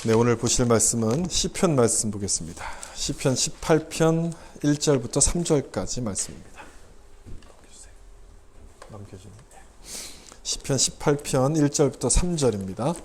네, 오늘 보실 말씀은 시편 말씀 보겠습니다. 시편 18편 1절부터 3절까지 말씀입니다. 시편 18편 1절부터 3절입니다.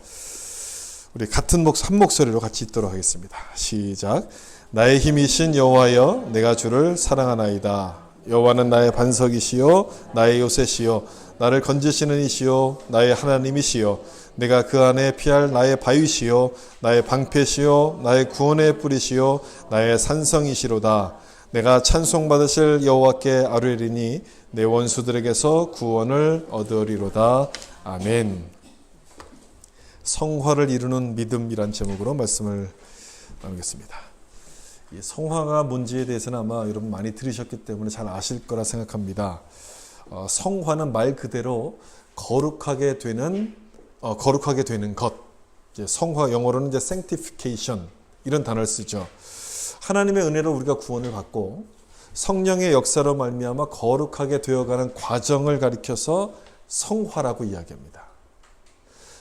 우리 같은 한 목소리로 같이 읽도록 하겠습니다. 시작. 나의 힘이신 여호와여, 내가 주를 사랑하나이다. 여호와는 나의 반석이시요 나의 요새시요 나를 건지시는 이시요 나의 하나님이시요 내가 그 안에 피할 나의 바위시요 나의 방패시요 나의 구원의 뿌리시요 나의 산성이시로다. 내가 찬송받으실 여호와께 아뢰리니 내 원수들에게서 구원을 얻으리로다. 아멘. 성화를 이루는 믿음이란 제목으로 말씀을 나누겠습니다. 이 성화가 뭔지에 대해서는 아마 여러분 많이 들으셨기 때문에 잘 아실 거라 생각합니다. 성화는 말 그대로 거룩하게 되는 것. 이제 성화, 영어로는 이제 sanctification 이런 단어를 쓰죠. 하나님의 은혜로 우리가 구원을 받고 성령의 역사로 말미암아 거룩하게 되어가는 과정을 가리켜서 성화라고 이야기합니다.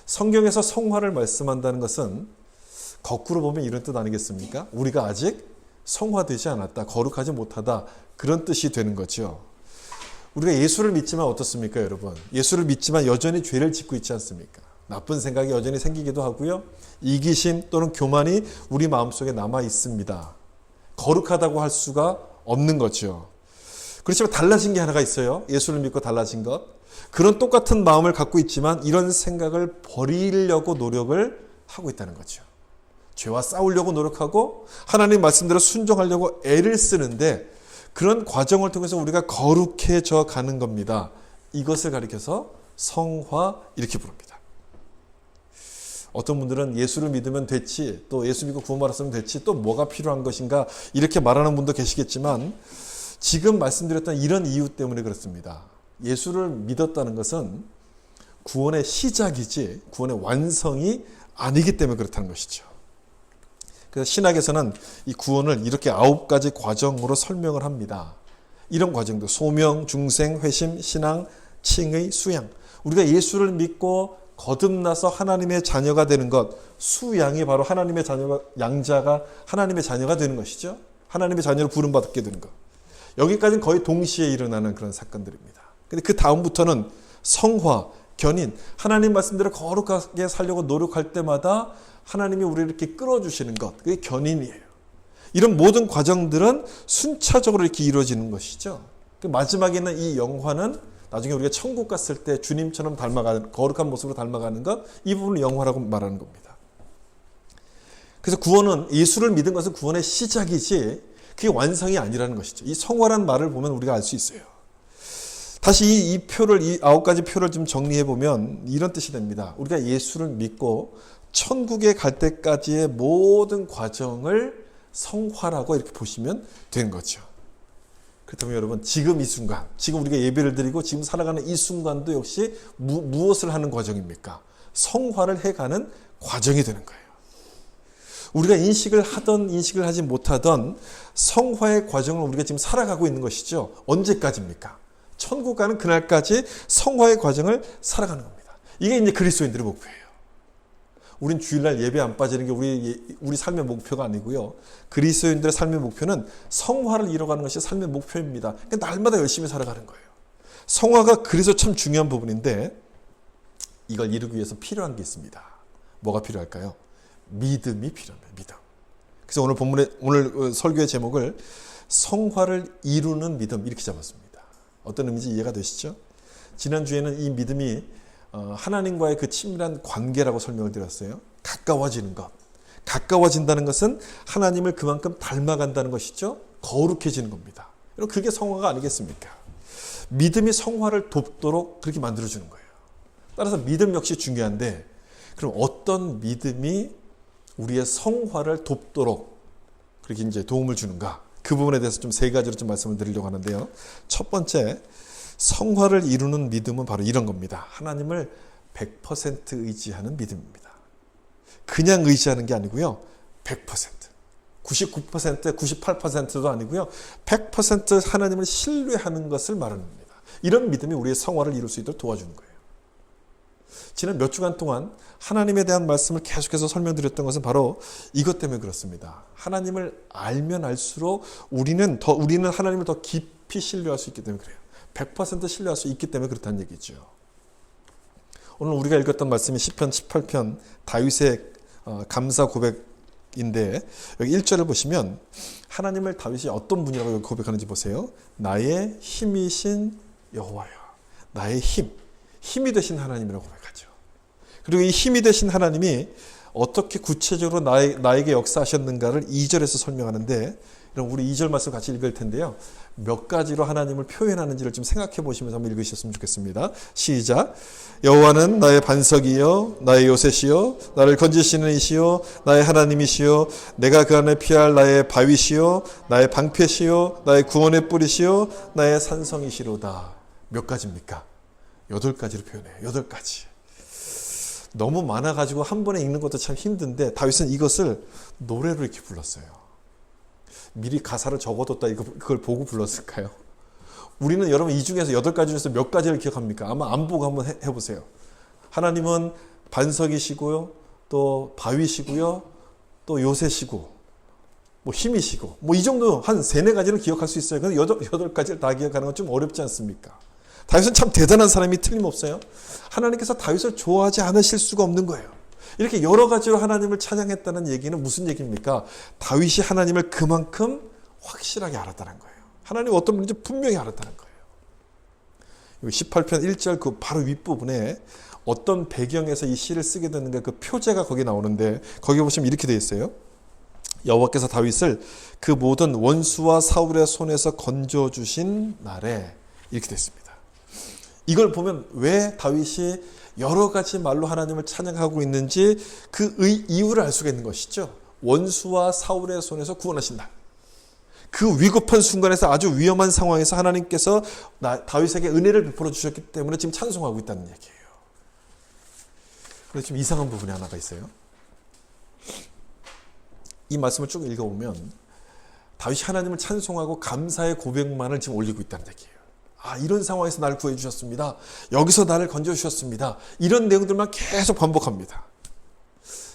성경에서 성화를 말씀한다는 것은 거꾸로 보면 이런 뜻 아니겠습니까? 우리가 아직 성화되지 않았다, 거룩하지 못하다, 그런 뜻이 되는 거죠. 우리가 예수를 믿지만 어떻습니까, 여러분? 예수를 믿지만 여전히 죄를 짓고 있지 않습니까? 나쁜 생각이 여전히 생기기도 하고요. 이기심 또는 교만이 우리 마음속에 남아 있습니다. 거룩하다고 할 수가 없는 거죠. 그렇지만 달라진 게 하나가 있어요. 예수를 믿고 달라진 것. 그런 똑같은 마음을 갖고 있지만 이런 생각을 버리려고 노력을 하고 있다는 거죠. 죄와 싸우려고 노력하고 하나님 말씀대로 순종하려고 애를 쓰는데 그런 과정을 통해서 우리가 거룩해져 가는 겁니다. 이것을 가리켜서 성화 이렇게 부릅니다. 어떤 분들은 예수를 믿으면 됐지, 또 예수 믿고 구원 받았으면 됐지, 또 뭐가 필요한 것인가 이렇게 말하는 분도 계시겠지만 지금 말씀드렸던 이런 이유 때문에 그렇습니다. 예수를 믿었다는 것은 구원의 시작이지 구원의 완성이 아니기 때문에 그렇다는 것이죠. 그래서 신학에서는 이 구원을 이렇게 9가지 과정으로 설명을 합니다. 이런 과정도 소명, 중생, 회심, 신앙, 칭의, 수양. 우리가 예수를 믿고 거듭나서 하나님의 자녀가 되는 것, 수양이 바로 하나님의 자녀가, 양자가 하나님의 자녀가 되는 것이죠. 하나님의 자녀로 부름받게 되는 것. 여기까지는 거의 동시에 일어나는 그런 사건들입니다. 근데 그 다음부터는 성화, 견인, 하나님 말씀대로 거룩하게 살려고 노력할 때마다 하나님이 우리를 이렇게 끌어주시는 것, 그게 견인이에요. 이런 모든 과정들은 순차적으로 이렇게 이루어지는 것이죠. 마지막에 있는 이 영화는 나중에 우리가 천국 갔을 때 주님처럼 닮아가는, 거룩한 모습으로 닮아가는 것, 이 부분을 영화라고 말하는 겁니다. 그래서 구원은, 예수를 믿은 것은 구원의 시작이지 그게 완성이 아니라는 것이죠. 이 성화라는 말을 보면 우리가 알 수 있어요. 다시 이 9가지 표를 좀 정리해 보면 이런 뜻이 됩니다. 우리가 예수를 믿고 천국에 갈 때까지의 모든 과정을 성화라고 이렇게 보시면 되는 거죠. 그렇다면 여러분, 지금 이 순간, 지금 우리가 예배를 드리고 지금 살아가는 이 순간도 역시 무엇을 하는 과정입니까? 성화를 해가는 과정이 되는 거예요. 우리가 인식을 하던 인식을 하지 못하던 성화의 과정을 우리가 지금 살아가고 있는 것이죠. 언제까지입니까? 천국 가는 그날까지 성화의 과정을 살아가는 겁니다. 이게 이제 그리스도인들의 목표예요. 우린 주일날 예배 안 빠지는 게 우리 삶의 목표가 아니고요. 그리스도인들의 삶의 목표는 성화를 이뤄가는 것이 삶의 목표입니다. 그러니까 날마다 열심히 살아가는 거예요. 성화가 그래서 참 중요한 부분인데 이걸 이루기 위해서 필요한 게 있습니다. 뭐가 필요할까요? 믿음이 필요합니다. 믿음. 그래서 오늘 설교의 제목을 성화를 이루는 믿음 이렇게 잡았습니다. 어떤 의미인지 이해가 되시죠? 지난주에는 이 믿음이 하나님과의 그 친밀한 관계라고 설명을 드렸어요. 가까워지는 것. 가까워진다는 것은 하나님을 그만큼 닮아간다는 것이죠. 거룩해지는 겁니다. 여러분, 그게 성화가 아니겠습니까? 믿음이 성화를 돕도록 그렇게 만들어주는 거예요. 따라서 믿음 역시 중요한데 그럼 어떤 믿음이 우리의 성화를 돕도록 그렇게 이제 도움을 주는가? 그 부분에 대해서 좀 3가지로 좀 말씀을 드리려고 하는데요. 첫 번째, 성화를 이루는 믿음은 바로 이런 겁니다. 하나님을 100% 의지하는 믿음입니다. 그냥 의지하는 게 아니고요. 100%, 99%, 98%도 아니고요. 100% 하나님을 신뢰하는 것을 말하는 겁니다. 이런 믿음이 우리의 성화를 이룰 수 있도록 도와주는 거예요. 지난 몇 주간 동안 하나님에 대한 말씀을 계속해서 설명드렸던 것은 바로 이것 때문에 그렇습니다. 하나님을 알면 알수록 우리는 하나님을 더 깊이 신뢰할 수 있기 때문에 그래요. 100% 신뢰할 수 있기 때문에 그렇다는 얘기죠. 오늘 우리가 읽었던 말씀이 시편 18편 다윗의 감사 고백인데 여기 1절을 보시면 하나님을 다윗이 어떤 분이라고 고백하는지 보세요. 나의 힘이신 여호와여. 나의 힘이 되신 하나님이라고 고백하죠. 그리고 이 힘이 되신 하나님이 어떻게 구체적으로 나에게 역사하셨는가를 2절에서 설명하는데, 그럼 우리 2절 말씀 같이 읽을 텐데요. 몇 가지로 하나님을 표현하는지를 좀 생각해 보시면서 한번 읽으셨으면 좋겠습니다. 시작. 여호와는 나의 반석이요 나의 요새시요 나를 건지시는 이시요 나의 하나님이시요 내가 그 안에 피할 나의 바위시요 나의 방패시요 나의 구원의 뿌리시요 나의 산성이시로다. 몇 가지입니까? 8가지로 표현해요. 8가지. 너무 많아가지고 한 번에 읽는 것도 참 힘든데 다윗은 이것을 노래로 이렇게 불렀어요. 미리 가사를 적어뒀다 그걸 보고 불렀을까요? 우리는 여러분 이 중에서 8가지 중에서 몇 가지를 기억합니까? 아마 안 보고 한번 해보세요. 하나님은 반석이시고요, 또 바위시고요, 또 요새시고, 뭐 힘이시고, 뭐 이 정도 한 3-4가지는 기억할 수 있어요. 근데 8가지를 다 기억하는 건 좀 어렵지 않습니까? 다윗은 참 대단한 사람이 틀림없어요. 하나님께서 다윗을 좋아하지 않으실 수가 없는 거예요. 이렇게 여러 가지로 하나님을 찬양했다는 얘기는 무슨 얘기입니까? 다윗이 하나님을 그만큼 확실하게 알았다는 거예요. 하나님 어떤 분인지 분명히 알았다는 거예요. 18편 1절 그 바로 윗부분에 어떤 배경에서 이 시를 쓰게 됐는가 그 표제가 거기 나오는데 거기 보시면 이렇게 되어 있어요. 여호와께서 다윗을 그 모든 원수와 사울의 손에서 건져주신 날에 이렇게 되어 있습니다. 이걸 보면 왜 다윗이 여러 가지 말로 하나님을 찬양하고 있는지 그 이유를 알 수가 있는 것이죠. 원수와 사울의 손에서 구원하신다. 그 위급한 순간에서 아주 위험한 상황에서 하나님께서 다윗에게 은혜를 베풀어 주셨기 때문에 지금 찬송하고 있다는 얘기예요. 그런데 좀 이상한 부분이 하나가 있어요. 이 말씀을 쭉 읽어보면 다윗이 하나님을 찬송하고 감사의 고백만을 지금 올리고 있다는 얘기예요. 이런 상황에서 나를 구해 주셨습니다. 여기서 나를 건져 주셨습니다. 이런 내용들만 계속 반복합니다.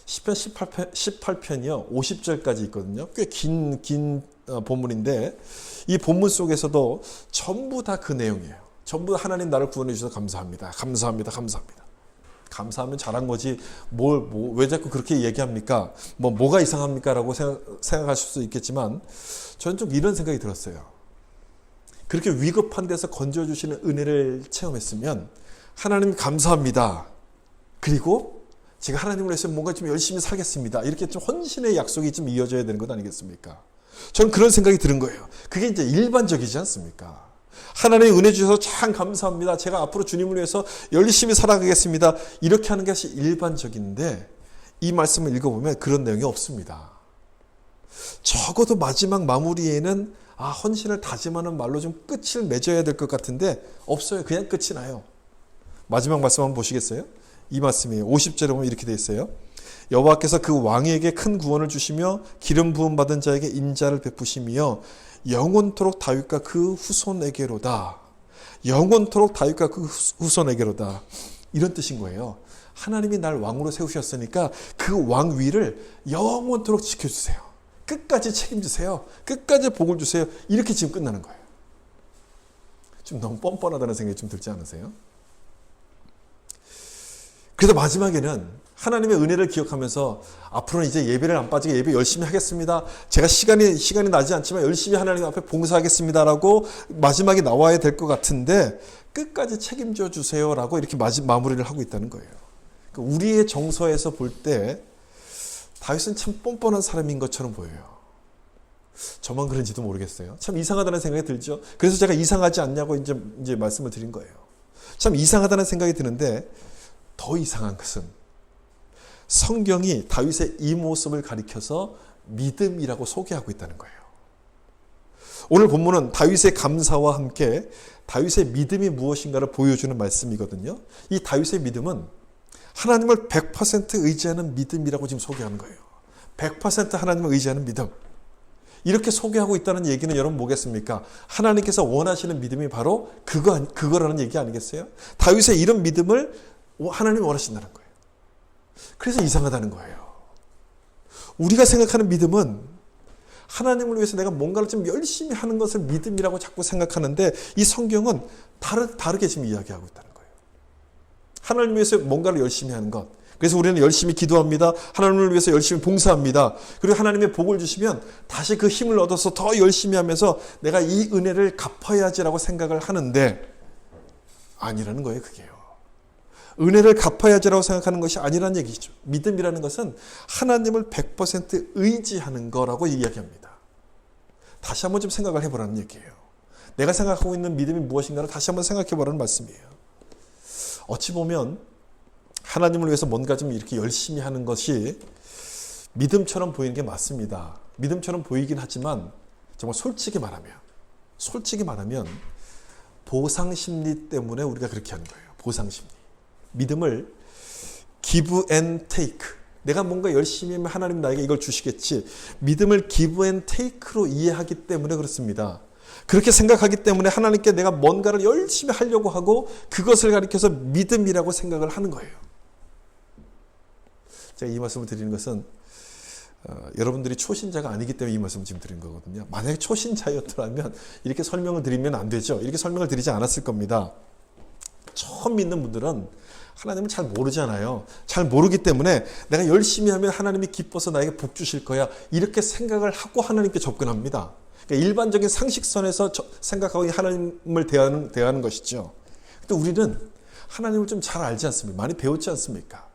시편 18편이요. 50절까지 있거든요. 꽤 긴 본문인데 이 본문 속에서도 전부 다 그 내용이에요. 전부 하나님 나를 구원해 주셔서 감사합니다. 감사합니다. 감사합니다. 감사하면 잘한 거지 왜 자꾸 그렇게 얘기합니까? 뭐가 이상합니까? 라고 생각하실 수 있겠지만 저는 좀 이런 생각이 들었어요. 그렇게 위급한 데서 건져주시는 은혜를 체험했으면 하나님 감사합니다. 그리고 제가 하나님을 위해서 뭔가 좀 열심히 살겠습니다. 이렇게 좀 헌신의 약속이 좀 이어져야 되는 것 아니겠습니까? 저는 그런 생각이 드는 거예요. 그게 이제 일반적이지 않습니까? 하나님 은혜 주셔서 참 감사합니다. 제가 앞으로 주님을 위해서 열심히 살아가겠습니다. 이렇게 하는 것이 일반적인데 이 말씀을 읽어보면 그런 내용이 없습니다. 적어도 마지막 마무리에는 헌신을 다짐하는 말로 좀 끝을 맺어야 될 것 같은데 없어요. 그냥 끝이 나요. 마지막 말씀 한번 보시겠어요? 이 말씀이에요. 50절에 보면 이렇게 되어 있어요. 여호와께서 그 왕에게 큰 구원을 주시며 기름 부음 받은 자에게 인자를 베푸시며 영원토록 다윗과 그 후손에게로다. 영원토록 다윗과 그 후손에게로다. 이런 뜻인 거예요. 하나님이 날 왕으로 세우셨으니까 그 왕 위를 영원토록 지켜주세요. 끝까지 책임지세요. 끝까지 복을 주세요. 이렇게 지금 끝나는 거예요. 좀 너무 뻔뻔하다는 생각이 좀 들지 않으세요? 그래서 마지막에는 하나님의 은혜를 기억하면서 앞으로는 이제 예배를 안 빠지게 예배 열심히 하겠습니다. 제가 시간이 나지 않지만 열심히 하나님 앞에 봉사하겠습니다라고 마지막에 나와야 될 것 같은데 끝까지 책임져 주세요라고 이렇게 마무리를 하고 있다는 거예요. 그러니까 우리의 정서에서 볼 때 다윗은 참 뻔뻔한 사람인 것처럼 보여요. 저만 그런지도 모르겠어요. 참 이상하다는 생각이 들죠. 그래서 제가 이상하지 않냐고 이제 말씀을 드린 거예요. 참 이상하다는 생각이 드는데 더 이상한 것은 성경이 다윗의 이 모습을 가리켜서 믿음이라고 소개하고 있다는 거예요. 오늘 본문은 다윗의 감사와 함께 다윗의 믿음이 무엇인가를 보여주는 말씀이거든요. 이 다윗의 믿음은 하나님을 100% 의지하는 믿음이라고 지금 소개하는 거예요. 100% 하나님을 의지하는 믿음. 이렇게 소개하고 있다는 얘기는 여러분 뭐겠습니까? 하나님께서 원하시는 믿음이 바로 그거라는 얘기 아니겠어요? 다윗의 이런 믿음을 하나님이 원하신다는 거예요. 그래서 이상하다는 거예요. 우리가 생각하는 믿음은 하나님을 위해서 내가 뭔가를 좀 열심히 하는 것을 믿음이라고 자꾸 생각하는데 이 성경은 다르게 지금 이야기하고 있다는 거예요. 하나님을 위해서 뭔가를 열심히 하는 것. 그래서 우리는 열심히 기도합니다. 하나님을 위해서 열심히 봉사합니다. 그리고 하나님의 복을 주시면 다시 그 힘을 얻어서 더 열심히 하면서 내가 이 은혜를 갚아야지라고 생각을 하는데 아니라는 거예요, 그게요. 은혜를 갚아야지라고 생각하는 것이 아니라는 얘기죠. 믿음이라는 것은 하나님을 100% 의지하는 거라고 이야기합니다. 다시 한번 좀 생각을 해보라는 얘기예요. 내가 생각하고 있는 믿음이 무엇인가를 다시 한번 생각해 보라는 말씀이에요. 어찌 보면 하나님을 위해서 뭔가 좀 이렇게 열심히 하는 것이 믿음처럼 보이는 게 맞습니다. 믿음처럼 보이긴 하지만 정말 솔직히 말하면 보상심리 때문에 우리가 그렇게 하는 거예요. 보상심리. 믿음을 give and take. 내가 뭔가 열심히 하면 하나님 나에게 이걸 주시겠지. 믿음을 give and take로 이해하기 때문에 그렇습니다. 그렇게 생각하기 때문에 하나님께 내가 뭔가를 열심히 하려고 하고 그것을 가리켜서 믿음이라고 생각을 하는 거예요. 제가 이 말씀을 드리는 것은 여러분들이 초신자가 아니기 때문에 이 말씀을 지금 드린 거거든요. 만약에 초신자였더라면 이렇게 설명을 드리면 안 되죠. 이렇게 설명을 드리지 않았을 겁니다. 처음 믿는 분들은 하나님을 잘 모르잖아요. 잘 모르기 때문에 내가 열심히 하면 하나님이 기뻐서 나에게 복 주실 거야. 이렇게 생각을 하고 하나님께 접근합니다. 그러니까 일반적인 상식선에서 생각하고 하나님을 대하는 것이죠. 근데 우리는 하나님을 좀 잘 알지 않습니까? 많이 배웠지 않습니까?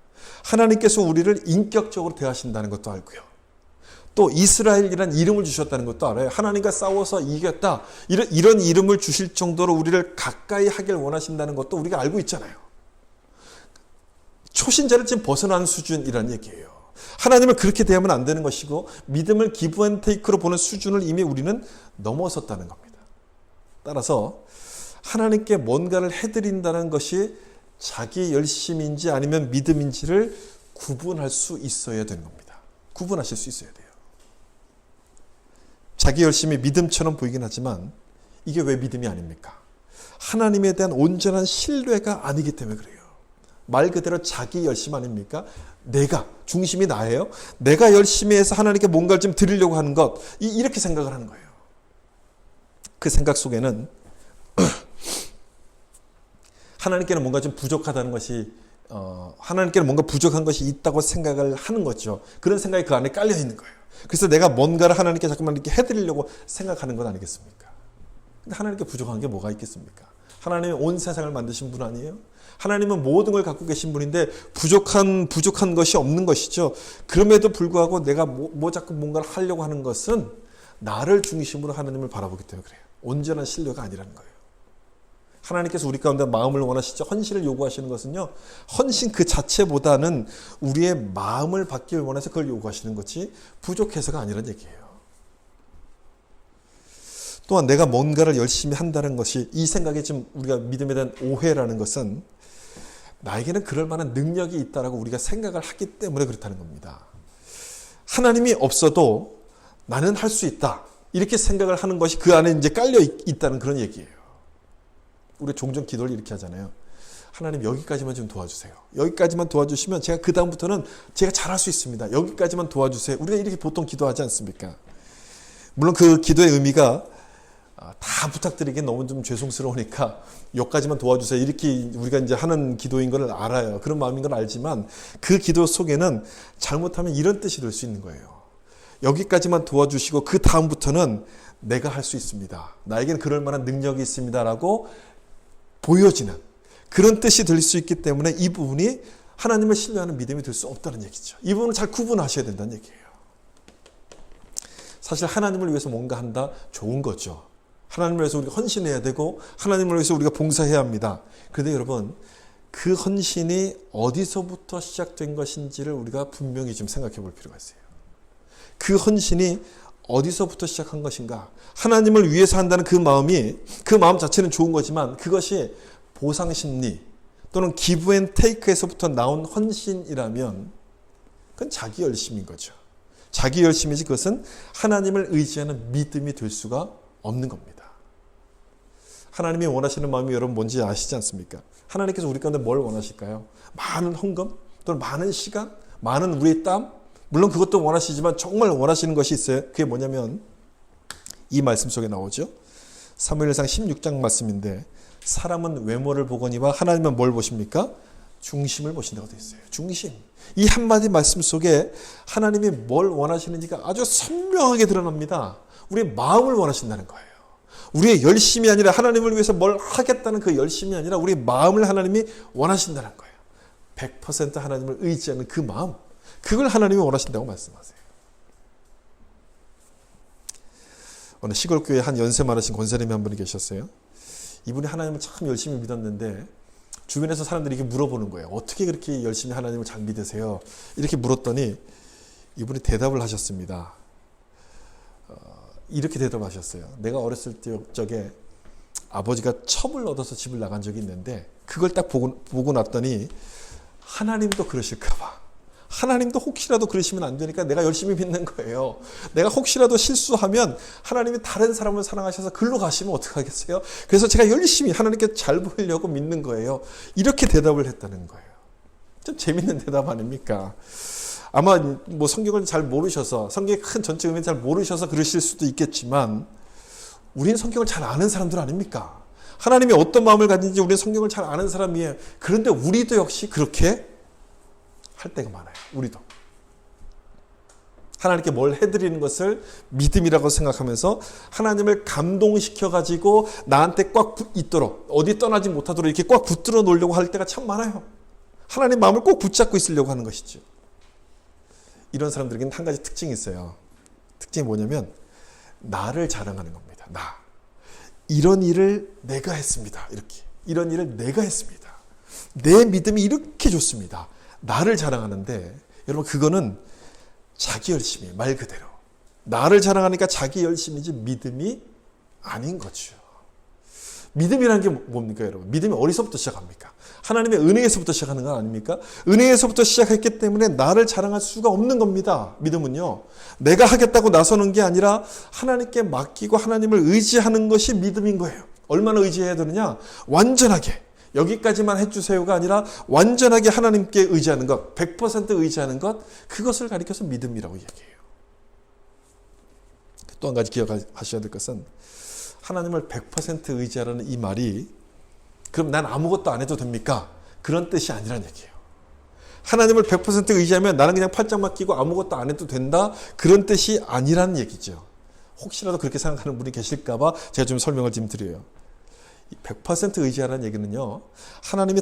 하나님께서 우리를 인격적으로 대하신다는 것도 알고요. 또 이스라엘이라는 이름을 주셨다는 것도 알아요. 하나님과 싸워서 이겼다. 이런 이름을 주실 정도로 우리를 가까이 하길 원하신다는 것도 우리가 알고 있잖아요. 초신자를 지금 벗어난 수준이라는 얘기예요. 하나님을 그렇게 대하면 안 되는 것이고 믿음을 give and take로 보는 수준을 이미 우리는 넘어섰다는 겁니다. 따라서 하나님께 뭔가를 해드린다는 것이 자기 열심인지 아니면 믿음인지를 구분할 수 있어야 되는 겁니다. 구분하실 수 있어야 돼요. 자기 열심이 믿음처럼 보이긴 하지만 이게 왜 믿음이 아닙니까? 하나님에 대한 온전한 신뢰가 아니기 때문에 그래요. 말 그대로 자기 열심 아닙니까? 내가, 중심이 나예요. 내가 열심히 해서 하나님께 뭔가를 좀 드리려고 하는 것, 이렇게 생각을 하는 거예요. 그 생각 속에는 하나님께는 뭔가 좀 부족하다는 것이 하나님께는 뭔가 부족한 것이 있다고 생각을 하는 거죠. 그런 생각이 그 안에 깔려 있는 거예요. 그래서 내가 뭔가를 하나님께 자꾸만 이렇게 해드리려고 생각하는 것 아니겠습니까? 근데 하나님께 부족한 게 뭐가 있겠습니까? 하나님이 온 세상을 만드신 분 아니에요? 하나님은 모든 걸 갖고 계신 분인데 부족한 것이 없는 것이죠. 그럼에도 불구하고 내가 자꾸 뭔가를 하려고 하는 것은 나를 중심으로 하나님을 바라보기 때문에 그래요. 온전한 신뢰가 아니라는 거예요. 하나님께서 우리 가운데 마음을 원하시죠. 헌신을 요구하시는 것은요. 헌신 그 자체보다는 우리의 마음을 받기를 원해서 그걸 요구하시는 것이 부족해서가 아니라는 얘기예요. 또한 내가 뭔가를 열심히 한다는 것이 이 생각이 좀 우리가 믿음에 대한 오해라는 것은 나에게는 그럴 만한 능력이 있다라고 우리가 생각을 하기 때문에 그렇다는 겁니다. 하나님이 없어도 나는 할 수 있다. 이렇게 생각을 하는 것이 그 안에 이제 깔려 있다는 그런 얘기예요. 우리 종종 기도를 이렇게 하잖아요. 하나님 여기까지만 좀 도와주세요. 여기까지만 도와주시면 제가 그 다음부터는 제가 잘할 수 있습니다. 여기까지만 도와주세요. 우리가 이렇게 보통 기도하지 않습니까? 물론 그 기도의 의미가 다 부탁드리기엔 너무 좀 죄송스러우니까 여기까지만 도와주세요. 이렇게 우리가 이제 하는 기도인 걸 알아요. 그런 마음인 걸 알지만 그 기도 속에는 잘못하면 이런 뜻이 될 수 있는 거예요. 여기까지만 도와주시고 그 다음부터는 내가 할 수 있습니다. 나에겐 그럴 만한 능력이 있습니다라고 보여지는 그런 뜻이 될 수 있기 때문에 이 부분이 하나님을 신뢰하는 믿음이 될 수 없다는 얘기죠. 이 부분을 잘 구분하셔야 된다는 얘기예요. 사실 하나님을 위해서 뭔가 한다 좋은 거죠. 하나님을 위해서 우리가 헌신해야 되고 하나님을 위해서 우리가 봉사해야 합니다. 그런데 여러분 그 헌신이 어디서부터 시작된 것인지를 우리가 분명히 좀 생각해 볼 필요가 있어요. 그 헌신이 어디서부터 시작한 것인가? 하나님을 위해서 한다는 그 마음 자체는 좋은 거지만 그것이 보상심리 또는 give and take에서부터 나온 헌신이라면 그건 자기 열심인 거죠. 자기 열심이지 그것은 하나님을 의지하는 믿음이 될 수가 없는 겁니다. 하나님이 원하시는 마음이 여러분 뭔지 아시지 않습니까? 하나님께서 우리 가운데 뭘 원하실까요? 많은 헌금, 또는 많은 시간, 많은 우리의 땀, 물론 그것도 원하시지만 정말 원하시는 것이 있어요. 그게 뭐냐면 이 말씀 속에 나오죠. 사무엘상 16장 말씀인데 사람은 외모를 보거니와 하나님은 뭘 보십니까? 중심을 보신다고 되어 있어요. 중심. 이 한마디 말씀 속에 하나님이 뭘 원하시는지가 아주 선명하게 드러납니다. 우리의 마음을 원하신다는 거예요. 우리의 열심이 아니라 하나님을 위해서 뭘 하겠다는 그 열심이 아니라 우리의 마음을 하나님이 원하신다는 거예요. 100% 하나님을 의지하는 그 마음, 그걸 하나님이 원하신다고 말씀하세요. 어느 시골 교회에 한 연세 많으신 권사님이 한 분이 계셨어요. 이분이 하나님을 참 열심히 믿었는데 주변에서 사람들이 이렇게 물어보는 거예요. 어떻게 그렇게 열심히 하나님을 잘 믿으세요? 이렇게 물었더니 이분이 대답을 하셨습니다. 이렇게 대답하셨어요. 내가 어렸을 적에 아버지가 첩을 얻어서 집을 나간 적이 있는데 그걸 딱 보고 났더니 하나님도 그러실까 봐. 하나님도 혹시라도 그러시면 안 되니까 내가 열심히 믿는 거예요. 내가 혹시라도 실수하면 하나님이 다른 사람을 사랑하셔서 글로 가시면 어떡하겠어요? 그래서 제가 열심히 하나님께 잘 보이려고 믿는 거예요. 이렇게 대답을 했다는 거예요. 좀 재밌는 대답 아닙니까? 아마 뭐 성경을 잘 모르셔서, 성경의 큰 전체 의미를 잘 모르셔서 그러실 수도 있겠지만 우리는 성경을 잘 아는 사람들 아닙니까? 하나님이 어떤 마음을 가진지 우리는 성경을 잘 아는 사람이에요. 그런데 우리도 역시 그렇게 할 때가 많아요. 우리도. 하나님께 뭘 해드리는 것을 믿음이라고 생각하면서 하나님을 감동시켜가지고 나한테 꽉 있도록, 어디 떠나지 못하도록 이렇게 꽉 붙들어 놓으려고 할 때가 참 많아요. 하나님 마음을 꼭 붙잡고 있으려고 하는 것이죠. 이런 사람들에게는 한 가지 특징이 있어요. 특징이 뭐냐면 나를 자랑하는 겁니다. 나. 이런 일을 내가 했습니다. 이렇게. 이런 일을 내가 했습니다. 내 믿음이 이렇게 좋습니다. 나를 자랑하는데 여러분 그거는 자기 열심이 말 그대로 나를 자랑하니까 자기 열심이지 믿음이 아닌 거죠. 믿음이라는 게 뭡니까 여러분? 믿음이 어디서부터 시작합니까? 하나님의 은혜에서부터 시작하는 건 아닙니까? 은혜에서부터 시작했기 때문에 나를 자랑할 수가 없는 겁니다. 믿음은요. 내가 하겠다고 나서는 게 아니라 하나님께 맡기고 하나님을 의지하는 것이 믿음인 거예요. 얼마나 의지해야 되느냐? 완전하게. 여기까지만 해주세요가 아니라 완전하게 하나님께 의지하는 것, 100% 의지하는 것, 그것을 가리켜서 믿음이라고 얘기해요. 또 한 가지 기억하셔야 될 것은 하나님을 100% 의지하라는 이 말이 그럼 난 아무것도 안 해도 됩니까? 그런 뜻이 아니란 얘기예요. 하나님을 100% 의지하면 나는 그냥 팔짱만 끼고 아무것도 안 해도 된다? 그런 뜻이 아니란 얘기죠. 혹시라도 그렇게 생각하는 분이 계실까 봐 제가 좀 설명을 좀 드려요. 100% 의지하라는 얘기는요. 하나님이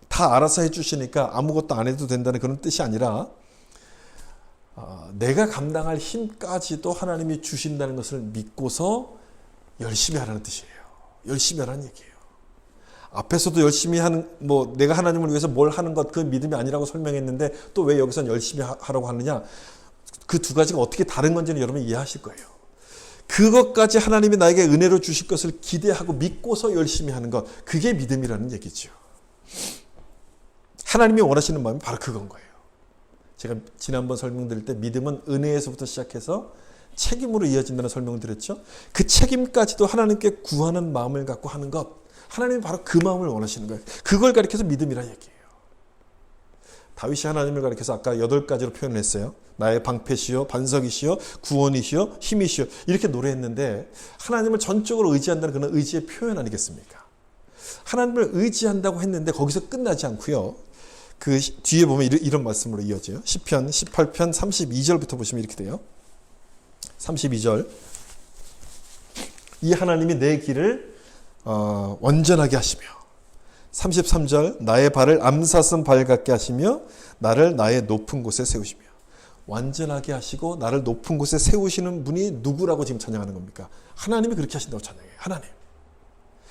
다 알아서 해주시니까 아무것도 안 해도 된다는 그런 뜻이 아니라 내가 감당할 힘까지도 하나님이 주신다는 것을 믿고서 열심히 하라는 뜻이에요. 열심히 하라는 얘기예요. 앞에서도 열심히 하는 내가 하나님을 위해서 뭘 하는 것 그 믿음이 아니라고 설명했는데 또 왜 여기선 열심히 하라고 하느냐? 그 두 가지가 어떻게 다른 건지는 여러분이 이해하실 거예요. 그것까지 하나님이 나에게 은혜로 주실 것을 기대하고 믿고서 열심히 하는 것, 그게 믿음이라는 얘기죠. 하나님이 원하시는 마음이 바로 그건 거예요. 제가 지난번 설명드릴 때 믿음은 은혜에서부터 시작해서 책임으로 이어진다는 설명을 드렸죠. 그 책임까지도 하나님께 구하는 마음을 갖고 하는 것, 하나님이 바로 그 마음을 원하시는 거예요. 그걸 가리켜서 믿음이라는 얘기예요. 다윗이 하나님을 가리켜서 아까 8가지로 표현을 했어요. 나의 방패시요, 반석이시요, 구원이시요, 힘이시요. 이렇게 노래했는데 하나님을 전적으로 의지한다는 그런 의지의 표현 아니겠습니까? 하나님을 의지한다고 했는데 거기서 끝나지 않고요. 그 뒤에 보면 이런 말씀으로 이어져요. 시편 18편 32절부터 보시면 이렇게 돼요. 32절. 이 하나님이 내 길을 완전하게 하시며 33절 나의 발을 암사슴 발 같게 하시며 나를 나의 높은 곳에 세우시며 완전하게 하시고 나를 높은 곳에 세우시는 분이 누구라고 지금 찬양하는 겁니까? 하나님이 그렇게 하신다고 찬양해요. 하나님.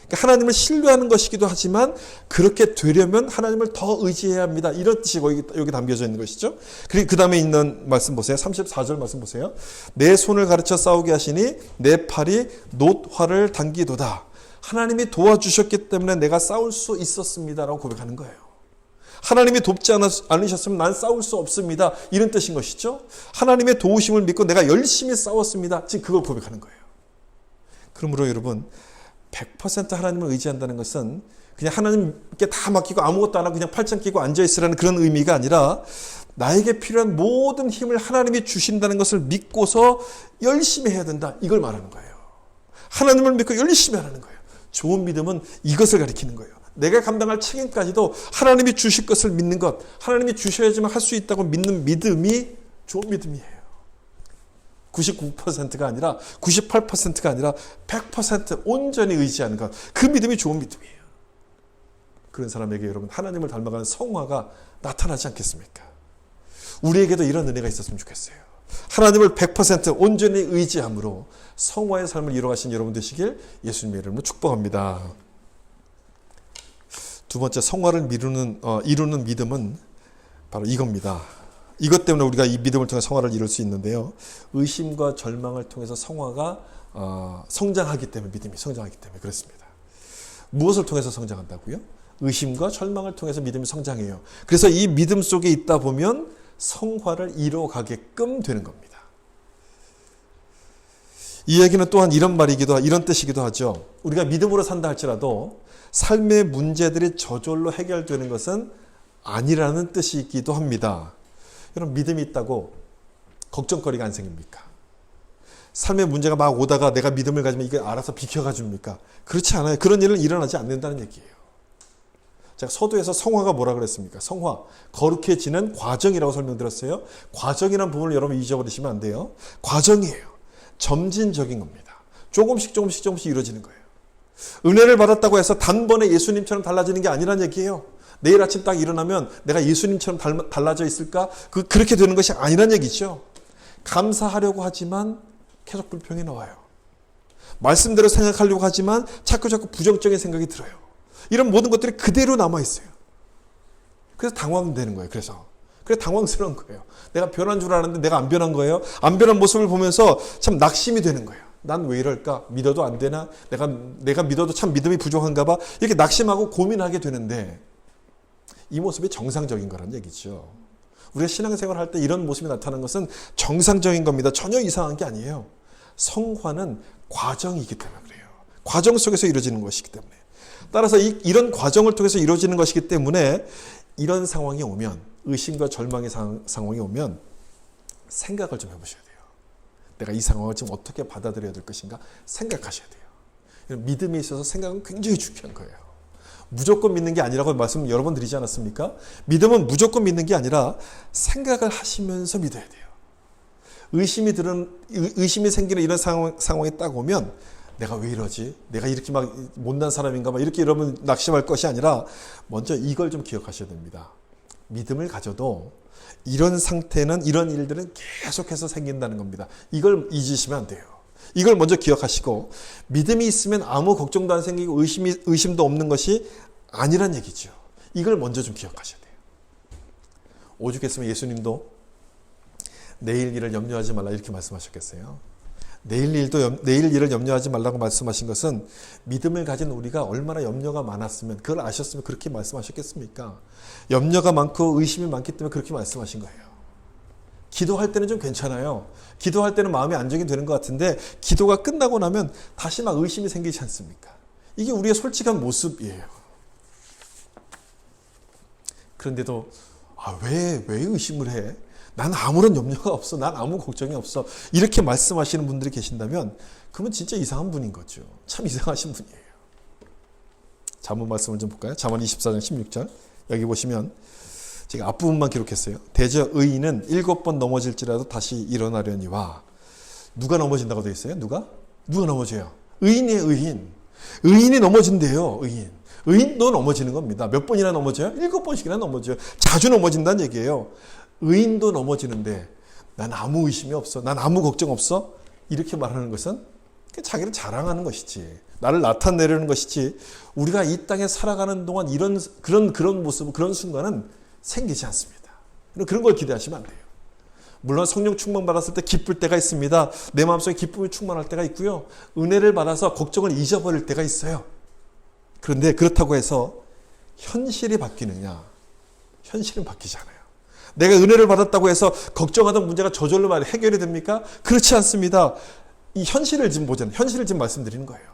그러니까 하나님을 신뢰하는 것이기도 하지만 그렇게 되려면 하나님을 더 의지해야 합니다. 이런 뜻이 여기 담겨져 있는 것이죠. 그리고 그 다음에 있는 말씀 보세요. 34절 말씀 보세요. 내 손을 가르쳐 싸우게 하시니 내 팔이 놋화를 당기도다. 하나님이 도와주셨기 때문에 내가 싸울 수 있었습니다라고 고백하는 거예요. 하나님이 돕지 않으셨으면 난 싸울 수 없습니다. 이런 뜻인 것이죠. 하나님의 도우심을 믿고 내가 열심히 싸웠습니다. 지금 그걸 고백하는 거예요. 그러므로 여러분 100% 하나님을 의지한다는 것은 그냥 하나님께 다 맡기고 아무것도 안 하고 그냥 팔짱 끼고 앉아있으라는 그런 의미가 아니라 나에게 필요한 모든 힘을 하나님이 주신다는 것을 믿고서 열심히 해야 된다. 이걸 말하는 거예요. 하나님을 믿고 열심히 하라는 거예요. 좋은 믿음은 이것을 가리키는 거예요. 내가 감당할 책임까지도 하나님이 주실 것을 믿는 것, 하나님이 주셔야지만 할 수 있다고 믿는 믿음이 좋은 믿음이에요. 99%가 아니라 98%가 아니라 100% 온전히 의지하는 것, 그 믿음이 좋은 믿음이에요. 그런 사람에게 여러분 하나님을 닮아가는 성화가 나타나지 않겠습니까? 우리에게도 이런 은혜가 있었으면 좋겠어요. 하나님을 100% 온전히 의지함으로 성화의 삶을 이루어가신 여러분 되시길 예수님의 이름으로 축복합니다. 두 번째 성화를 이루는 믿음은 바로 이겁니다. 이것 때문에 우리가 이 믿음을 통해 성화를 이룰 수 있는데요. 의심과 절망을 통해서 성화가 성장하기 때문에, 믿음이 성장하기 때문에 그렇습니다. 무엇을 통해서 성장한다고요? 의심과 절망을 통해서 믿음이 성장해요. 그래서 이 믿음 속에 있다 보면 성화를 이뤄가게끔 되는 겁니다. 이 얘기는 또한 이런 뜻이기도 하죠. 우리가 믿음으로 산다 할지라도 삶의 문제들이 저절로 해결되는 것은 아니라는 뜻이기도 합니다. 여러분, 믿음이 있다고 걱정거리가 안 생깁니까? 삶의 문제가 막 오다가 내가 믿음을 가지면 이게 알아서 비켜가 줍니까? 그렇지 않아요. 그런 일은 일어나지 않는다는 얘기예요. 제가 서두에서 성화가 뭐라 그랬습니까? 성화, 거룩해지는 과정이라고 설명드렸어요. 과정이라는 부분을 여러분 잊어버리시면 안 돼요. 과정이에요. 점진적인 겁니다. 조금씩 이루어지는 거예요. 은혜를 받았다고 해서 단번에 예수님처럼 달라지는 게 아니란 얘기예요. 내일 아침 딱 일어나면 내가 예수님처럼 달라져 있을까? 그렇게 되는 것이 아니란 얘기죠. 감사하려고 하지만 계속 불평이 나와요. 말씀대로 생각하려고 하지만 자꾸 부정적인 생각이 들어요. 이런 모든 것들이 그대로 남아있어요. 그래서 당황되는 거예요. 그래서 당황스러운 거예요. 내가 변한 줄 알았는데 내가 안 변한 거예요. 안 변한 모습을 보면서 참 낙심이 되는 거예요. 난 왜 이럴까? 믿어도 안 되나? 내가 믿어도 참 믿음이 부족한가 봐? 이렇게 낙심하고 고민하게 되는데 이 모습이 정상적인 거란 얘기죠. 우리가 신앙생활을 할 때 이런 모습이 나타나는 것은 정상적인 겁니다. 전혀 이상한 게 아니에요. 성화는 과정이기 때문에 그래요. 과정 속에서 이루어지는 것이기 때문에. 따라서 이런 과정을 통해서 이루어지는 것이기 때문에 이런 상황이 오면, 의심과 절망의 상황이 오면 생각을 좀 해보셔야 돼요. 내가 이 상황을 지금 어떻게 받아들여야 될 것인가 생각하셔야 돼요. 믿음에 있어서 생각은 굉장히 중요한 거예요. 무조건 믿는 게 아니라고 말씀 여러 번 드리지 않았습니까? 믿음은 무조건 믿는 게 아니라 생각을 하시면서 믿어야 돼요. 의심이 생기는 이런 상황이 딱 오면 내가 왜 이러지? 내가 이렇게 막 못난 사람인가 봐. 이렇게 여러분 낙심할 것이 아니라 먼저 이걸 좀 기억하셔야 됩니다. 믿음을 가져도 이런 상태는, 이런 일들은 계속해서 생긴다는 겁니다. 이걸 잊으시면 안 돼요. 이걸 먼저 기억하시고, 믿음이 있으면 아무 걱정도 안 생기고 의심도 없는 것이 아니란 얘기죠. 이걸 먼저 좀 기억하셔야 돼요. 오죽했으면 예수님도 내일 일을 염려하지 말라 이렇게 말씀하셨겠어요. 내일 일을 염려하지 말라고 말씀하신 것은 믿음을 가진 우리가 얼마나 염려가 많았으면, 그걸 아셨으면 그렇게 말씀하셨겠습니까? 염려가 많고 의심이 많기 때문에 그렇게 말씀하신 거예요. 기도할 때는 좀 괜찮아요. 기도할 때는 마음이 안정이 되는 것 같은데 기도가 끝나고 나면 다시 막 의심이 생기지 않습니까? 이게 우리의 솔직한 모습이에요. 그런데도 왜 의심을 해? 난 아무런 염려가 없어. 난 아무 걱정이 없어. 이렇게 말씀하시는 분들이 계신다면 그러면 진짜 이상한 분인 거죠. 참 이상하신 분이에요. 잠언 말씀을 좀 볼까요? 잠언 24장 16절. 여기 보시면 제가 앞부분만 기록했어요. 대저 의인은 7번 넘어질지라도 다시 일어나려니와. 누가 넘어진다고 되어 있어요? 누가 넘어져요? 의인이에요. 의인이 넘어진대요. 의인도 넘어지는 겁니다. 몇 번이나 넘어져요? 7번씩이나 넘어져요. 자주 넘어진다는 얘기예요. 의인도 넘어지는데 난 아무 의심이 없어. 난 아무 걱정 없어. 이렇게 말하는 것은 자기를 자랑하는 것이지, 나를 나타내려는 것이지, 우리가 이 땅에 살아가는 동안 그런 모습, 그런 순간은 생기지 않습니다. 그런 걸 기대하시면 안 돼요. 물론 성령 충만 받았을 때 기쁠 때가 있습니다. 내 마음속에 기쁨이 충만할 때가 있고요. 은혜를 받아서 걱정을 잊어버릴 때가 있어요. 그런데 그렇다고 해서 현실이 바뀌느냐? 현실은 바뀌지 않아요. 내가 은혜를 받았다고 해서 걱정하던 문제가 저절로 해결이 됩니까? 그렇지 않습니다. 이 현실을 지금 보잖아요. 현실을 지금 말씀드리는 거예요.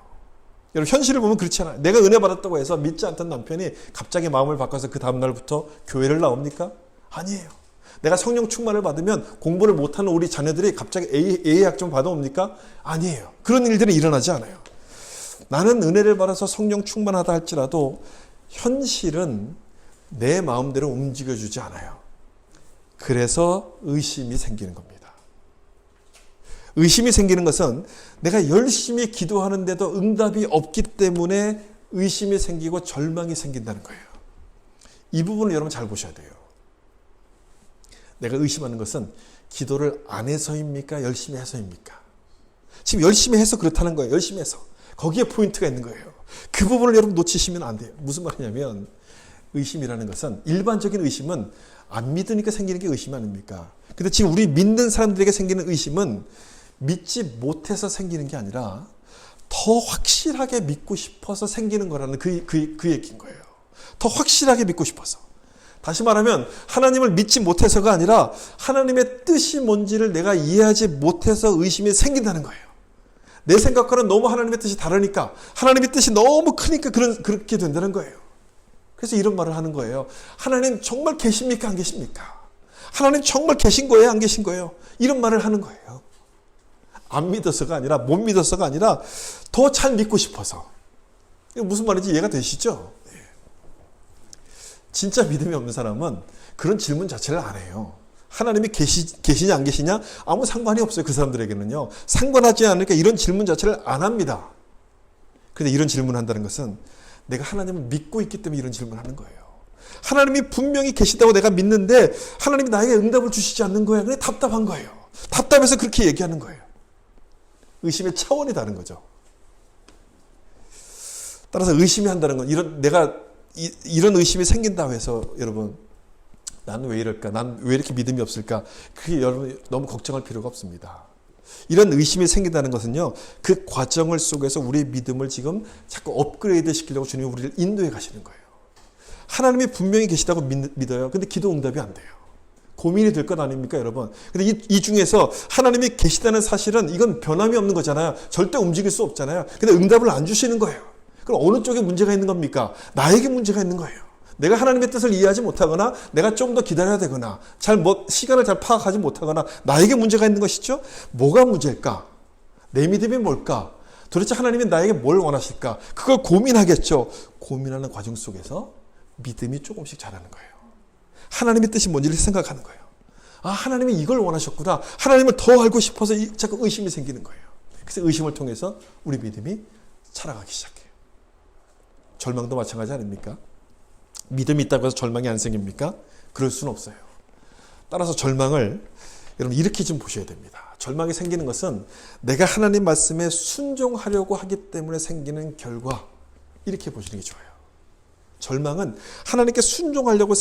여러분 현실을 보면 그렇지 않아요. 내가 은혜 받았다고 해서 믿지 않던 남편이 갑자기 마음을 바꿔서 그 다음날부터 교회를 나옵니까? 아니에요. 내가 성령 충만을 받으면 공부를 못하는 우리 자녀들이 갑자기 A학 점 받아옵니까? 아니에요. 그런 일들은 일어나지 않아요. 나는 은혜를 받아서 성령 충만하다 할지라도 현실은 내 마음대로 움직여주지 않아요. 그래서 의심이 생기는 겁니다. 의심이 생기는 것은 내가 열심히 기도하는데도 응답이 없기 때문에 의심이 생기고 절망이 생긴다는 거예요. 이 부분을 여러분 잘 보셔야 돼요. 내가 의심하는 것은 기도를 안 해서입니까? 열심히 해서입니까? 지금 열심히 해서 그렇다는 거예요. 열심히 해서. 거기에 포인트가 있는 거예요. 그 부분을 여러분 놓치시면 안 돼요. 무슨 말이냐면 의심이라는 것은 일반적인 의심은 안 믿으니까 생기는 게 의심 아닙니까? 근데 지금 우리 믿는 사람들에게 생기는 의심은 믿지 못해서 생기는 게 아니라 더 확실하게 믿고 싶어서 생기는 거라는 그 얘기인 거예요. 더 확실하게 믿고 싶어서. 다시 말하면 하나님을 믿지 못해서가 아니라 하나님의 뜻이 뭔지를 내가 이해하지 못해서 의심이 생긴다는 거예요. 내 생각과는 너무 하나님의 뜻이 다르니까 하나님의 뜻이 너무 크니까 그렇게 된다는 거예요. 그래서 이런 말을 하는 거예요. 하나님 정말 계십니까? 안 계십니까? 하나님 정말 계신 거예요? 안 계신 거예요? 이런 말을 하는 거예요. 안 믿어서가 아니라 못 믿어서가 아니라 더 잘 믿고 싶어서. 무슨 말인지 이해가 되시죠? 진짜 믿음이 없는 사람은 그런 질문 자체를 안 해요. 하나님이 계시냐 안 계시냐 아무 상관이 없어요. 그 사람들에게는요. 상관하지 않으니까 이런 질문 자체를 안 합니다. 그런데 이런 질문을 한다는 것은 내가 하나님을 믿고 있기 때문에 이런 질문을 하는 거예요. 하나님이 분명히 계시다고 내가 믿는데 하나님이 나에게 응답을 주시지 않는 거예요. 그냥 답답한 거예요. 답답해서 그렇게 얘기하는 거예요. 의심의 차원이 다른 거죠. 따라서 의심이 한다는 건 이런 의심이 생긴다고 해서 여러분 나는 왜 이럴까? 난 왜 이렇게 믿음이 없을까? 그게 여러분 너무 걱정할 필요가 없습니다. 이런 의심이 생긴다는 것은요. 그 과정을 속에서 우리의 믿음을 지금 자꾸 업그레이드 시키려고 주님이 우리를 인도해 가시는 거예요. 하나님이 분명히 계시다고 믿어요. 근데 기도 응답이 안 돼요. 고민이 될 것 아닙니까, 여러분? 근데 이 중에서 하나님이 계시다는 사실은 이건 변함이 없는 거잖아요. 절대 움직일 수 없잖아요. 근데 응답을 안 주시는 거예요. 그럼 어느 쪽에 문제가 있는 겁니까? 나에게 문제가 있는 거예요. 내가 하나님의 뜻을 이해하지 못하거나 내가 좀 더 기다려야 되거나 시간을 잘 파악하지 못하거나 나에게 문제가 있는 것이죠. 뭐가 문제일까? 내 믿음이 뭘까? 도대체 하나님이 나에게 뭘 원하실까? 그걸 고민하겠죠. 고민하는 과정 속에서 믿음이 조금씩 자라는 거예요. 하나님의 뜻이 뭔지를 생각하는 거예요. 아, 하나님이 이걸 원하셨구나. 하나님을 더 알고 싶어서 자꾸 의심이 생기는 거예요. 그래서 의심을 통해서 우리 믿음이 자라가기 시작해요. 절망도 마찬가지 아닙니까? 믿음이 있다고 해서 절망이 안 생깁니까? 그럴 수는 없어요. 따라서 절망을 여러분 이렇게 좀 보셔야 됩니다. 절망이 생기는 것은 내가 하나님 말씀에 순종하려고 하기 때문에 생기는 결과, 이렇게 보시는 게 좋아요. 절망은 하나님께 순종하려고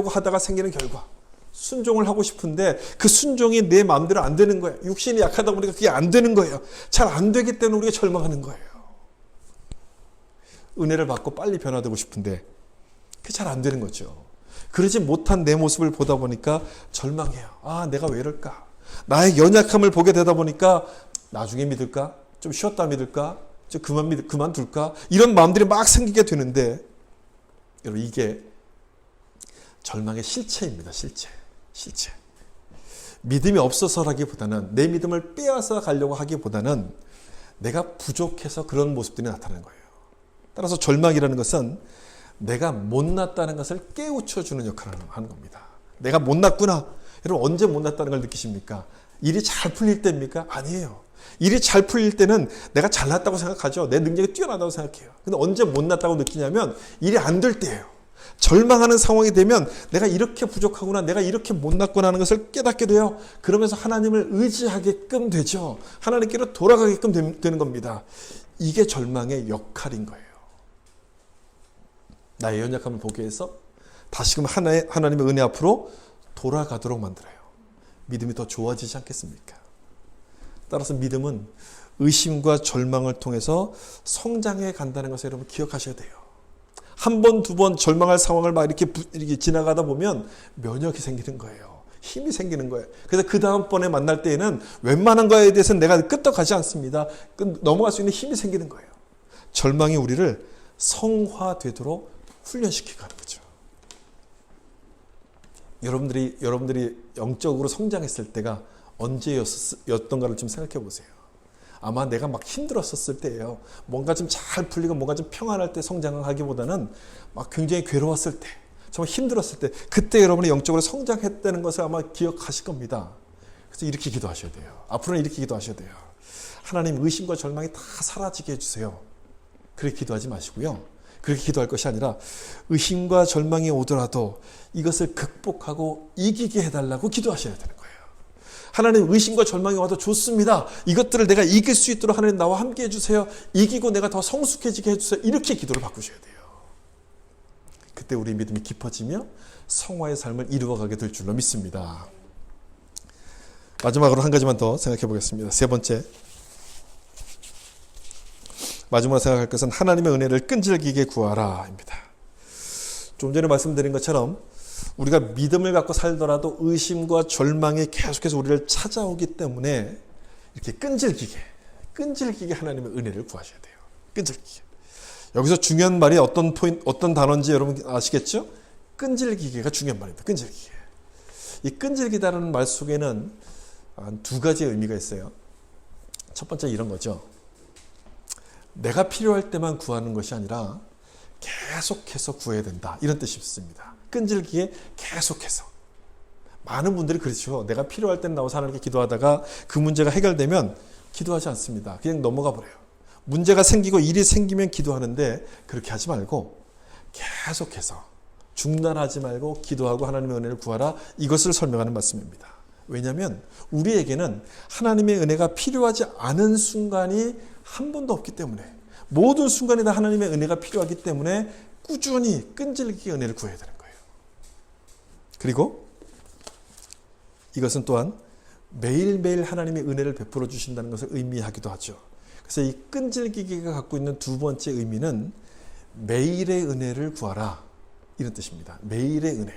하다가 생기는 결과. 순종을 하고 싶은데 그 순종이 내 마음대로 안 되는 거예요. 육신이 약하다 보니까 그게 안 되는 거예요. 잘 안 되기 때문에 우리가 절망하는 거예요. 은혜를 받고 빨리 변화되고 싶은데 그게 잘 안 되는 거죠. 그러지 못한 내 모습을 보다 보니까 절망해요. 아, 내가 왜 이럴까? 나의 연약함을 보게 되다 보니까 나중에 믿을까? 좀 쉬었다 믿을까? 좀 그만둘까? 이런 마음들이 막 생기게 되는데 여러분 이게 절망의 실체입니다. 실체. 믿음이 없어서라기보다는 내 믿음을 빼앗아 가려고 하기보다는 내가 부족해서 그런 모습들이 나타나는 거예요. 따라서 절망이라는 것은 내가 못났다는 것을 깨우쳐주는 역할을 하는 겁니다. 내가 못났구나. 여러분 언제 못났다는 걸 느끼십니까? 일이 잘 풀릴 때입니까? 아니에요. 일이 잘 풀릴 때는 내가 잘났다고 생각하죠. 내 능력이 뛰어나다고 생각해요. 근데 언제 못났다고 느끼냐면 일이 안 될 때예요. 절망하는 상황이 되면 내가 이렇게 부족하구나, 내가 이렇게 못났구나 하는 것을 깨닫게 돼요. 그러면서 하나님을 의지하게끔 되죠. 하나님께로 돌아가게끔 되는 겁니다. 이게 절망의 역할인 거예요. 나의 연약함을 보게 해서 다시금 하나님의 은혜 앞으로 돌아가도록 만들어요. 믿음이 더 좋아지지 않겠습니까? 따라서 믿음은 의심과 절망을 통해서 성장해 간다는 것을 여러분 기억하셔야 돼요. 한 번, 두 번 절망할 상황을 막 이렇게 지나가다 보면 면역이 생기는 거예요. 힘이 생기는 거예요. 그래서 그 다음번에 만날 때에는 웬만한 거에 대해서는 내가 끄떡하지 않습니다. 넘어갈 수 있는 힘이 생기는 거예요. 절망이 우리를 성화되도록 훈련시키고 하는 거죠. 여러분들이 영적으로 성장했을 때가 언제였던가를 좀 생각해 보세요. 아마 내가 막 힘들었었을 때예요. 뭔가 좀 잘 풀리고 뭔가 좀 평안할 때 성장을 하기보다는 막 굉장히 괴로웠을 때, 정말 힘들었을 때, 그때 여러분이 영적으로 성장했다는 것을 아마 기억하실 겁니다. 그래서 이렇게 기도하셔야 돼요. 앞으로는 이렇게 기도하셔야 돼요. 하나님, 의심과 절망이 다 사라지게 해주세요. 그렇게 기도하지 마시고요. 그렇게 기도할 것이 아니라 의심과 절망이 오더라도 이것을 극복하고 이기게 해달라고 기도하셔야 되는 거예요. 하나님, 의심과 절망이 와도 좋습니다. 이것들을 내가 이길 수 있도록 하나님 나와 함께 해주세요. 이기고 내가 더 성숙해지게 해주세요. 이렇게 기도를 바꾸셔야 돼요. 그때 우리 믿음이 깊어지며 성화의 삶을 이루어가게 될 줄로 믿습니다. 마지막으로 한 가지만 더 생각해 보겠습니다. 세 번째, 마지막으로 생각할 것은 하나님의 은혜를 끈질기게 구하라 입니다. 좀 전에 말씀드린 것처럼 우리가 믿음을 갖고 살더라도 의심과 절망이 계속해서 우리를 찾아오기 때문에 이렇게 끈질기게 하나님의 은혜를 구하셔야 돼요. 끈질기게. 여기서 중요한 말이 어떤 단어인지 여러분 아시겠죠? 끈질기게가 중요한 말입니다. 끈질기게. 이 끈질기다라는 말 속에는 두 가지의 의미가 있어요. 첫 번째 이런 거죠. 내가 필요할 때만 구하는 것이 아니라 계속해서 구해야 된다. 이런 뜻이 있습니다. 끈질기게 계속해서. 많은 분들이 그렇죠. 내가 필요할 땐 나와서 하나님께 기도하다가 그 문제가 해결되면 기도하지 않습니다. 그냥 넘어가 버려요. 문제가 생기고 일이 생기면 기도하는데 그렇게 하지 말고 계속해서 중단하지 말고 기도하고 하나님의 은혜를 구하라. 이것을 설명하는 말씀입니다. 왜냐하면 우리에게는 하나님의 은혜가 필요하지 않은 순간이 한 번도 없기 때문에, 모든 순간에 다 하나님의 은혜가 필요하기 때문에 꾸준히 끈질기게 은혜를 구해야 되는 거예요. 그리고 이것은 또한 매일매일 하나님의 은혜를 베풀어 주신다는 것을 의미하기도 하죠. 그래서 이 끈질기기가 갖고 있는 두 번째 의미는 매일의 은혜를 구하라, 이런 뜻입니다. 매일의 은혜.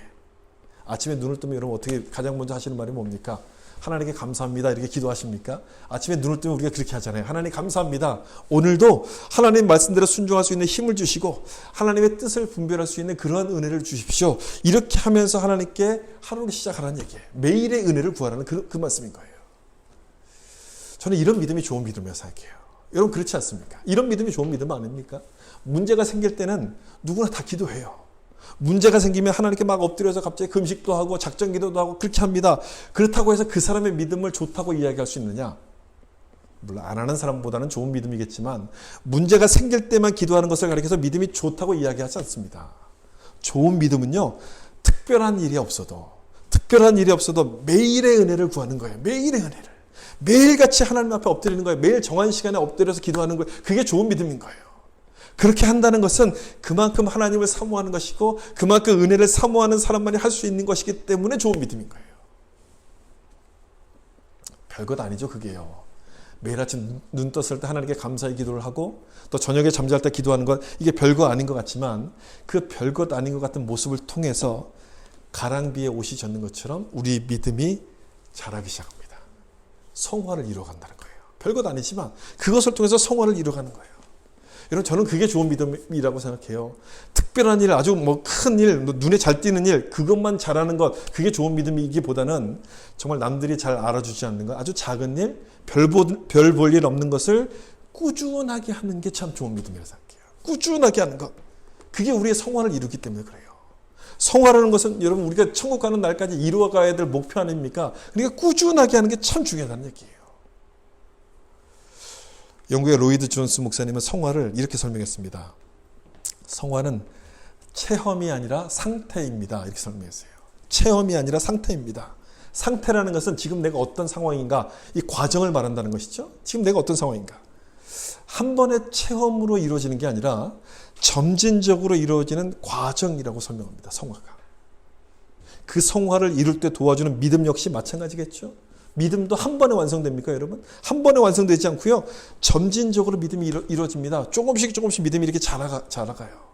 아침에 눈을 뜨면 여러분 어떻게 가장 먼저 하시는 말이 뭡니까? 하나님께 감사합니다. 이렇게 기도하십니까? 아침에 눈을 뜨면 우리가 그렇게 하잖아요. 하나님 감사합니다. 오늘도 하나님 말씀대로 순종할 수 있는 힘을 주시고 하나님의 뜻을 분별할 수 있는 그런 은혜를 주십시오. 이렇게 하면서 하나님께 하루를 시작하라는 얘기예요. 매일의 은혜를 구하라는 그 말씀인 거예요. 저는 이런 믿음이 좋은 믿음이라고 생각해요. 여러분 그렇지 않습니까? 이런 믿음이 좋은 믿음 아닙니까? 문제가 생길 때는 누구나 다 기도해요. 문제가 생기면 하나님께 막 엎드려서 갑자기 금식도 하고 작전기도도 하고 그렇게 합니다. 그렇다고 해서 그 사람의 믿음을 좋다고 이야기할 수 있느냐? 물론 안 하는 사람보다는 좋은 믿음이겠지만 문제가 생길 때만 기도하는 것을 가리켜서 믿음이 좋다고 이야기하지 않습니다. 좋은 믿음은요, 특별한 일이 없어도 매일의 은혜를 구하는 거예요. 매일의 은혜를. 매일같이 하나님 앞에 엎드리는 거예요. 매일 정한 시간에 엎드려서 기도하는 거예요. 그게 좋은 믿음인 거예요. 그렇게 한다는 것은 그만큼 하나님을 사모하는 것이고 그만큼 은혜를 사모하는 사람만이 할 수 있는 것이기 때문에 좋은 믿음인 거예요. 별것 아니죠, 그게요. 매일 아침 눈 떴을 때 하나님께 감사의 기도를 하고 또 저녁에 잠잘 때 기도하는 것, 이게 별거 아닌 것 같지만 그 별것 아닌 것 같은 모습을 통해서 가랑비에 옷이 젖는 것처럼 우리 믿음이 자라기 시작합니다. 성화를 이루어간다는 거예요. 별것 아니지만 그것을 통해서 성화를 이루어가는 거예요. 여러분 저는 그게 좋은 믿음이라고 생각해요. 특별한 일, 아주 큰 일, 눈에 잘 띄는 일, 그것만 잘하는 것, 그게 좋은 믿음이기보다는 정말 남들이 잘 알아주지 않는 것, 아주 작은 일, 별 볼 일 없는 것을 꾸준하게 하는 게 참 좋은 믿음이라고 생각해요. 꾸준하게 하는 것, 그게 우리의 성화를 이루기 때문에 그래요. 성화라는 것은 여러분 우리가 천국 가는 날까지 이루어가야 될 목표 아닙니까? 그러니까 꾸준하게 하는 게 참 중요하다는 얘기예요. 영국의 로이드 존스 목사님은 성화를 이렇게 설명했습니다. 성화는 체험이 아니라 상태입니다. 이렇게 설명했어요. 체험이 아니라 상태입니다. 상태라는 것은 지금 내가 어떤 상황인가, 이 과정을 말한다는 것이죠. 지금 내가 어떤 상황인가. 한 번의 체험으로 이루어지는 게 아니라 점진적으로 이루어지는 과정이라고 설명합니다. 성화가. 그 성화를 이룰 때 도와주는 믿음 역시 마찬가지겠죠. 믿음도 한 번에 완성됩니까, 여러분? 한 번에 완성되지 않고요. 점진적으로 믿음이 이루어집니다. 조금씩 믿음이 이렇게 자라가요.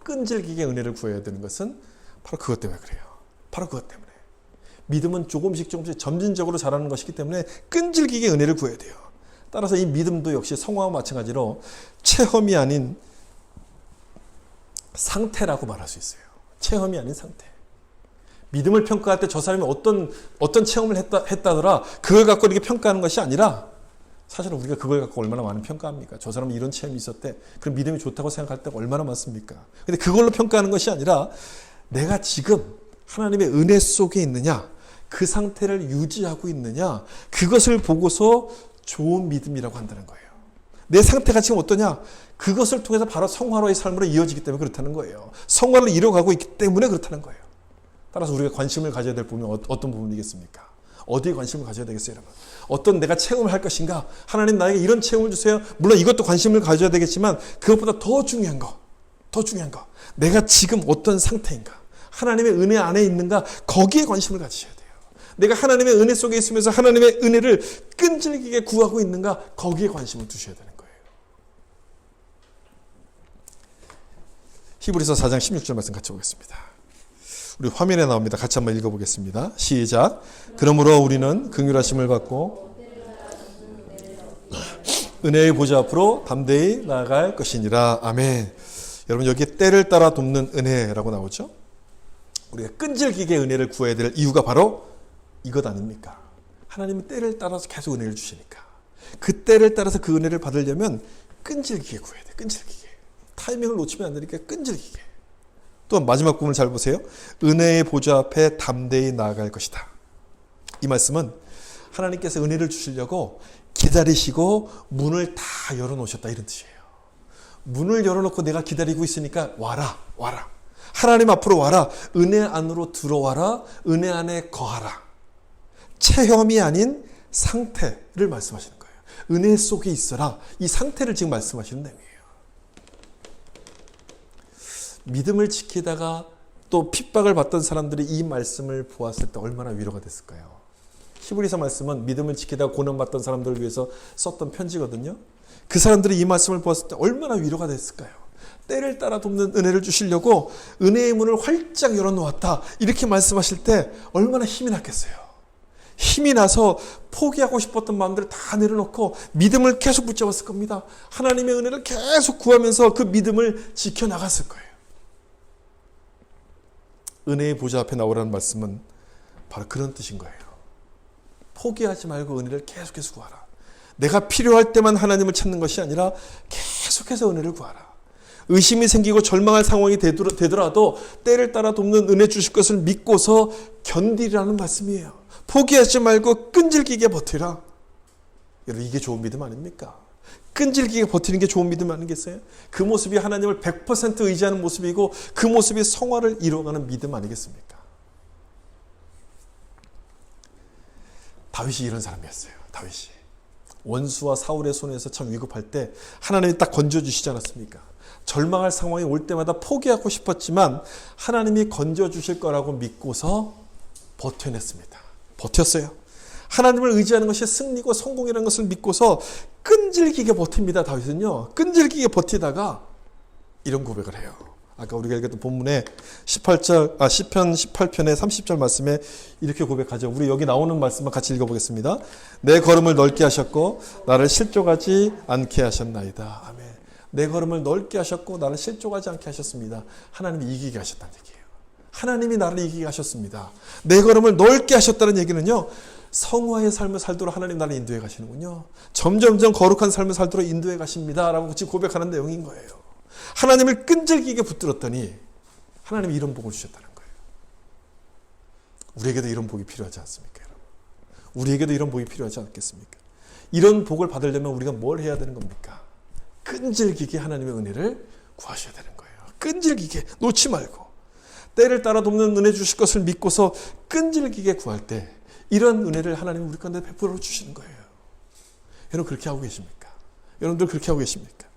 끈질기게 은혜를 구해야 되는 것은 바로 그것 때문에 그래요. 바로 그것 때문에. 믿음은 조금씩 점진적으로 자라는 것이기 때문에 끈질기게 은혜를 구해야 돼요. 따라서 이 믿음도 역시 성화와 마찬가지로 체험이 아닌 상태라고 말할 수 있어요. 체험이 아닌 상태. 믿음을 평가할 때 저 사람이 어떤 체험을 했다더라 그걸 갖고 이렇게 평가하는 것이 아니라 사실은 우리가 그걸 갖고 얼마나 많은 평가합니까? 저 사람은 이런 체험이 있었대. 그럼 믿음이 좋다고 생각할 때가 얼마나 많습니까? 근데 그걸로 평가하는 것이 아니라 내가 지금 하나님의 은혜 속에 있느냐, 그 상태를 유지하고 있느냐, 그것을 보고서 좋은 믿음이라고 한다는 거예요. 내 상태가 지금 어떠냐? 그것을 통해서 바로 성화로의 삶으로 이어지기 때문에 그렇다는 거예요. 성화를 이뤄가고 있기 때문에 그렇다는 거예요. 따라서 우리가 관심을 가져야 될 부분은 어떤 부분이겠습니까? 어디에 관심을 가져야 되겠어요, 여러분? 어떤 내가 체험을 할 것인가? 하나님 나에게 이런 체험을 주세요. 물론 이것도 관심을 가져야 되겠지만 그것보다 더 중요한 거. 내가 지금 어떤 상태인가? 하나님의 은혜 안에 있는가? 거기에 관심을 가지셔야 돼요. 내가 하나님의 은혜 속에 있으면서 하나님의 은혜를 끈질기게 구하고 있는가? 거기에 관심을 두셔야 되는 거예요. 히브리서 4장 16절 말씀 같이 보겠습니다. 우리 화면에 나옵니다. 같이 한번 읽어보겠습니다. 시작. 그러므로 우리는 긍휼하심을 받고 은혜의 보좌 앞으로 담대히 나아갈 것이니라. 아멘. 여러분 여기에 때를 따라 돕는 은혜라고 나오죠. 우리가 끈질기게 은혜를 구해야 될 이유가 바로 이것 아닙니까? 하나님이 때를 따라서 계속 은혜를 주시니까. 그 때를 따라서 그 은혜를 받으려면 끈질기게 구해야 돼. 끈질기게. 타이밍을 놓치면 안 되니까 끈질기게. 또 마지막 부분을 잘 보세요. 은혜의 보좌 앞에 담대히 나아갈 것이다. 이 말씀은 하나님께서 은혜를 주시려고 기다리시고 문을 다 열어놓으셨다 이런 뜻이에요. 문을 열어놓고 내가 기다리고 있으니까 와라. 하나님 앞으로 와라. 은혜 안으로 들어와라. 은혜 안에 거하라. 체험이 아닌 상태를 말씀하시는 거예요. 은혜 속에 있어라. 이 상태를 지금 말씀하시는 내용이에요. 믿음을 지키다가 또 핍박을 받던 사람들이 이 말씀을 보았을 때 얼마나 위로가 됐을까요? 히브리서 말씀은 믿음을 지키다가 고난받던 사람들을 위해서 썼던 편지거든요. 그 사람들이 이 말씀을 보았을 때 얼마나 위로가 됐을까요? 때를 따라 돕는 은혜를 주시려고 은혜의 문을 활짝 열어놓았다. 이렇게 말씀하실 때 얼마나 힘이 났겠어요. 힘이 나서 포기하고 싶었던 마음들을 다 내려놓고 믿음을 계속 붙잡았을 겁니다. 하나님의 은혜를 계속 구하면서 그 믿음을 지켜나갔을 거예요. 은혜의 보좌 앞에 나오라는 말씀은 바로 그런 뜻인 거예요. 포기하지 말고 은혜를 계속해서 구하라. 내가 필요할 때만 하나님을 찾는 것이 아니라 계속해서 은혜를 구하라. 의심이 생기고 절망할 상황이 되더라도 때를 따라 돕는 은혜 주실 것을 믿고서 견디라는 말씀이에요. 포기하지 말고 끈질기게 버티라. 여러분 이게 좋은 믿음 아닙니까? 끈질기게 버티는 게 좋은 믿음 아니겠어요? 그 모습이 하나님을 100% 의지하는 모습이고 그 모습이 성화를 이루어가는 믿음 아니겠습니까? 다윗이 이런 사람이었어요. 다윗이 원수와 사울의 손에서 참 위급할 때 하나님이 딱 건져주시지 않았습니까? 절망할 상황이 올 때마다 포기하고 싶었지만 하나님이 건져주실 거라고 믿고서 버텨냈습니다. 버텼어요. 하나님을 의지하는 것이 승리고 성공이라는 것을 믿고서 끈질기게 버팁니다. 다윗은요. 끈질기게 버티다가 이런 고백을 해요. 아까 우리가 읽었던 본문에 시편 18편의 30절 말씀에 이렇게 고백하죠. 우리 여기 나오는 말씀만 같이 읽어보겠습니다. 내 걸음을 넓게 하셨고 나를 실족하지 않게 하셨나이다. 아멘. 내 걸음을 넓게 하셨고 나를 실족하지 않게 하셨습니다. 하나님이 이기게 하셨다는 얘기예요. 하나님이 나를 이기게 하셨습니다. 내 걸음을 넓게 하셨다는 얘기는요. 성화의 삶을 살도록 하나님 나를 인도해 가시는군요. 점점점 거룩한 삶을 살도록 인도해 가십니다. 라고 같이 고백하는 내용인 거예요. 하나님을 끈질기게 붙들었더니 하나님이 이런 복을 주셨다는 거예요. 우리에게도 이런 복이 필요하지 않습니까? 여러분? 우리에게도 이런 복이 필요하지 않겠습니까? 이런 복을 받으려면 우리가 뭘 해야 되는 겁니까? 끈질기게 하나님의 은혜를 구하셔야 되는 거예요. 끈질기게 놓지 말고 때를 따라 돕는 은혜 주실 것을 믿고서 끈질기게 구할 때 이런 은혜를 하나님이 우리 가운데 베풀어 주시는 거예요. 여러분 그렇게 하고 계십니까? 여러분들 그렇게 하고 계십니까?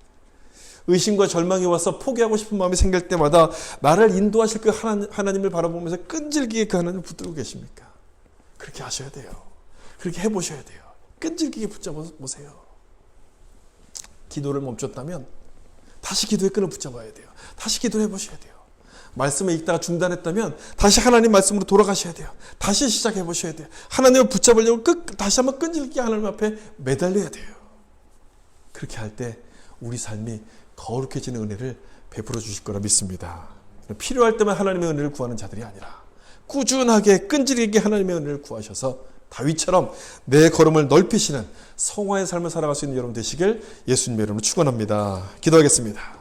의심과 절망이 와서 포기하고 싶은 마음이 생길 때마다 나를 인도하실 그 하나님을 바라보면서 끈질기게 그 하나님을 붙들고 계십니까? 그렇게 하셔야 돼요. 그렇게 해보셔야 돼요. 끈질기게 붙잡아 보세요. 기도를 멈췄다면 다시 기도의 끈을 붙잡아야 돼요. 다시 기도를 해보셔야 돼요. 말씀을 읽다가 중단했다면 다시 하나님 말씀으로 돌아가셔야 돼요. 다시 시작해 보셔야 돼요. 하나님을 붙잡으려고 다시 한번 끈질기게 하나님 앞에 매달려야 돼요. 그렇게 할 때 우리 삶이 거룩해지는 은혜를 베풀어 주실 거라 믿습니다. 필요할 때만 하나님의 은혜를 구하는 자들이 아니라 꾸준하게 끈질기게 하나님의 은혜를 구하셔서 다윗처럼 내 걸음을 넓히시는 성화의 삶을 살아갈 수 있는 여러분 되시길 예수님의 이름으로 축원합니다. 기도하겠습니다.